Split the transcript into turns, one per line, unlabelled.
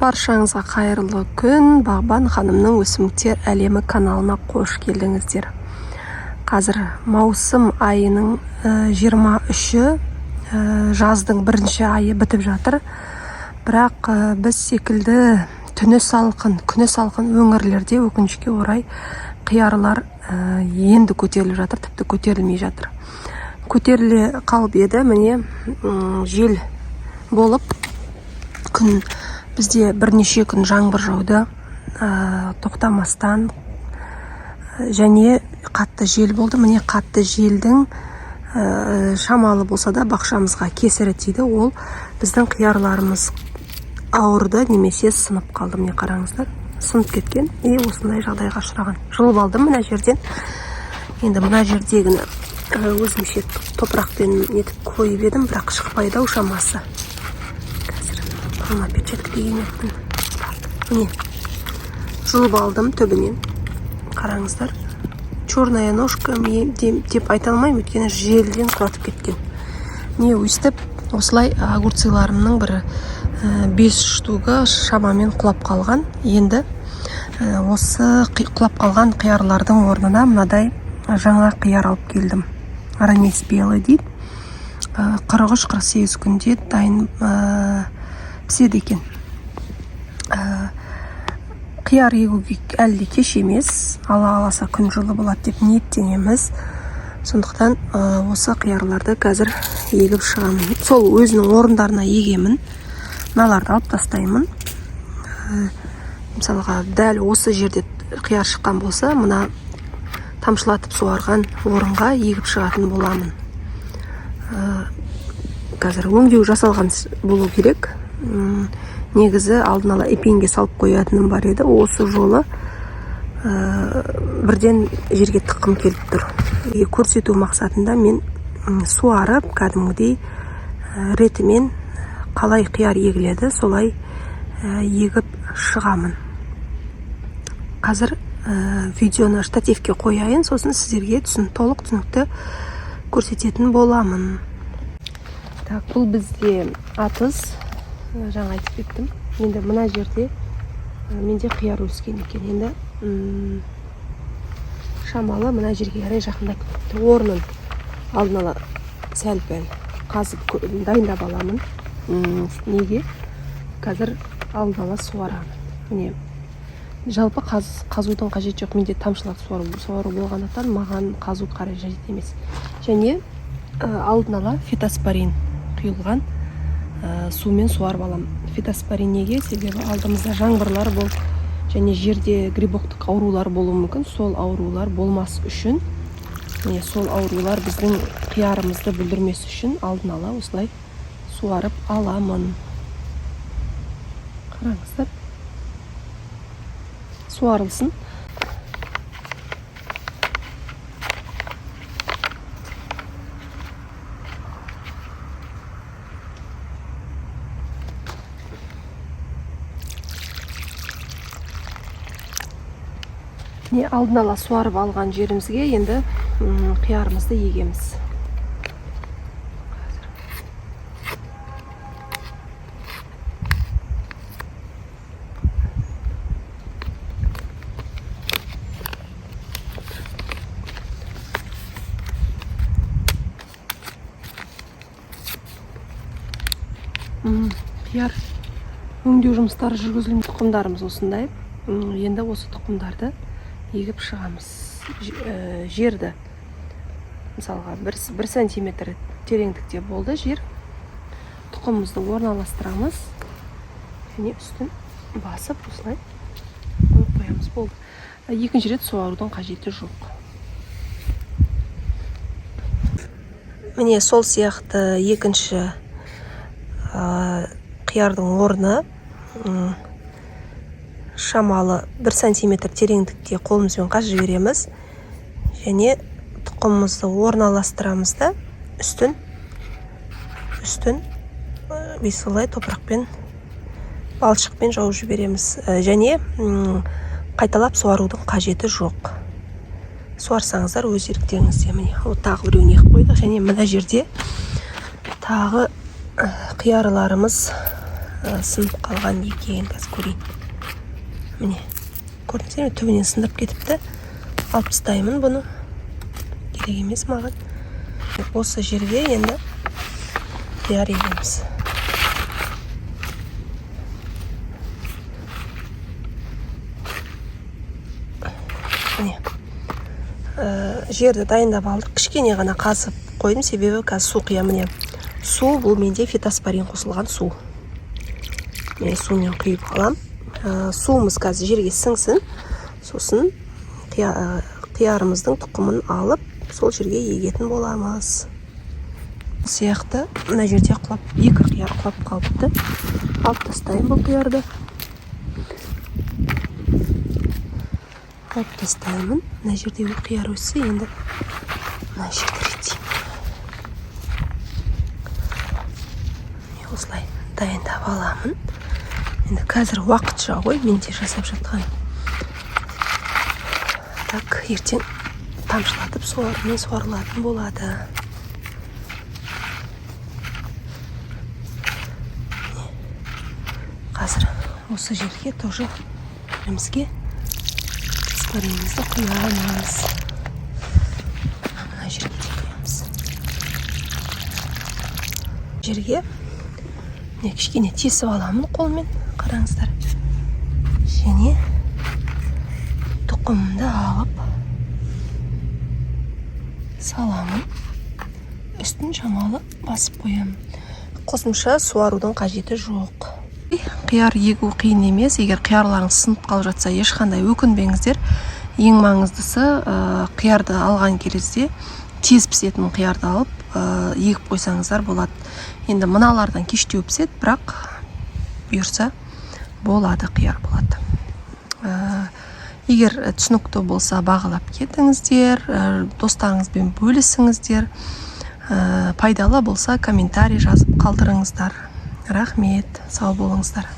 Баршаңызға қайырлы күн. Бағбан ханымның өсімдіктер әлемі каналына қош келдіңіздер. Қазір маусым айының 23-і, жаздың бірінші айы бітіп жатыр. Бірақ біз секілді күні салқын өңірлерде өкінішке орай қиярлар енді көтеріліп жатыр, тіпті көтерілмей жатыр. Көтеріле қалып еді, міне жел болып бізде бірнеше күн жаңбыр жауды тоқтамастан, және қатты жел болды. Міне қатты желдің шамалы болса да бақшамызға кесірі тиді. Ол біздің қиярларымыз ауырды, немесе сынып қалды. Міне қараңыздар, сынып кеткен. Осындай жағдайға ұшыраған. Жұлып алдым мына жерден. Енді мына жердегіні өзімше топырақпен етіп қойып едім, бірақ шықпайды шамасы. Қазір печетка деген еттім. Міне жұлып алдым түбінен. Қараңыздар, черная ножка деп айта алмаймын, өйткені желден құлатып кеткен. Не өстіп, осылай огурциларымның бір 5 штугы шамамен құлап қалған. Енді осы құлап қалған қиярлардың орнына мынадай жаңа қияр алып келдім. Ранец белый дейді. 43-48 күнде дайын піседі екен. Қияр егуге әлде кеш емес, аласа күн жылы болады деп ниеттенеміз. Сондықтан осы қиярларды қазір егіп шығамын. Сол өзінің орындарына егемін. Мыналарды алып тастаймын. Мысалға, дәл осы жерде қияр шыққан болса, мына тамшылатып суарған орынға егіп шығатын боламын. Қазір өңдеу жасалған болу керек. Негізі алдын ала эпенге салып қоятыным бар еді. Осы жолы бірден жерге тыққым келіп тұр. Көрсету мақсатында мен суарып, кәдімгідей ретімен қалай қияр егіледі, солай егіп шығамын. Қазір видеоны штативке қояйын, сосын сіздерге толық түсінікті көрсететін боламын. Так, бұл бізде атыз, жаңа айтып кеттім. Енді мына жерде менде қияр өскен екен. Енді шамалы мына жерге қарай жақындап кетті. Орнын алдын ала сәл-пәл қазып дайындап аламын. Неге? Қазір алдын ала суарамын. Міне жалпы қазудың қажет жоқ. Менде тамшылап суару болғандықтан маған қазу қарай қажет емес. Және алдын ала фитоспорин құйылған сумен суарып аламын. Фитоспорин неге? Себебі алдымызда жаңбырлар бол, және жерде грибоктық аурулар болуы мүмкін. Сол аурулар болмас үшін, сол аурулар біздің қиярымызды бүлдірмес үшін алдын ала осылай суарып аламын. Қараңыздар, суарылсын. Алдын ала суарып алған жерімізге енді қиярымызды егеміз. Қияр өңдеу жұмыстары жүргізілген тұқымдарымыз осындай. Енді осы тұқымдарды егіп шығамыз. Жерді мысалға 1 сантиметр тереңдікте болды жер. Тұқымымызды орналастырамыз. Және үстін басып осылай қойып қоямыз. Болды. Екінші рет суарудың қажеті жоқ. Міне сол сияқты екінші қиярдың орны шамалы 1 сантиметр тереңдікте қолымызбен қазып жібереміз. Және тұқымымызды орналастырамыз да үстін бесолай топырақпен, балшықпен жауып жібереміз. Және қайталап суарудың қажеті жоқ. Суарсаңыздар өз еріктеріңізде. Міне тағы біреуін егіп қойдық. Және мына жерде тағы қиярларымыз сынып қалған екен. Қазір көрейін. Міне, көрдіңіздер ме, түбінен сындырып кетіпті. Алып тастаймын бұны. Керек емес маған. Осы жерге енді қияр егеміз. Міне. Жерді дайындап алдық. Кішкене ғана қазып қойдым, себебі қазір су құям. Міне. Су бұл менде фитоспорин қосылған су. Міне сумен құйып алам. Суымыз қазір жерге сіңсін. Сосын қиярымыздың тұқымын алып, сол жерге егетін боламыз. Сияқты мына жерде құлап, 2 қияр құлап қалыпты. Алып тастайын бұл қиярды. Алып тастаймын. Мына жерде қияр өссе, енді мына жерде ретеймін. Осылай дайындап аламын. Енді қазір уақытша ғой, менде жасап жатқан. Так, ертең тамшылатып суармен суарылатын болады. Қазір осы жерге тоже бірімізге фитоспоринімізді құямыз. Мына жерге де құямыз. Жерге кішкене тесіп аламын қолмен, қараңыздар. Және тұқымымды алып саламын. Үстін шамалы басып қоямын. Қосымша суарудың қажеті жоқ. Қияр егу қиын емес. Егер қиярларыңыз сынып қалып жатса, ешқандай өкінбеңіздер. Ең маңыздысы қиярды алған кезде тез пісетін қиярды алып егіп қойсаңыздар болады. Енді мыналардан кештеу піседі, бірақ бұйырса болады, қияр болады. Егер түсінікті болса, бағалап кетіңіздер, достарыңызбен бөлісіңіздер. Пайдалы болса, комментарий жазып қалдырыңыздар. Рахмет, сау болыңыздар.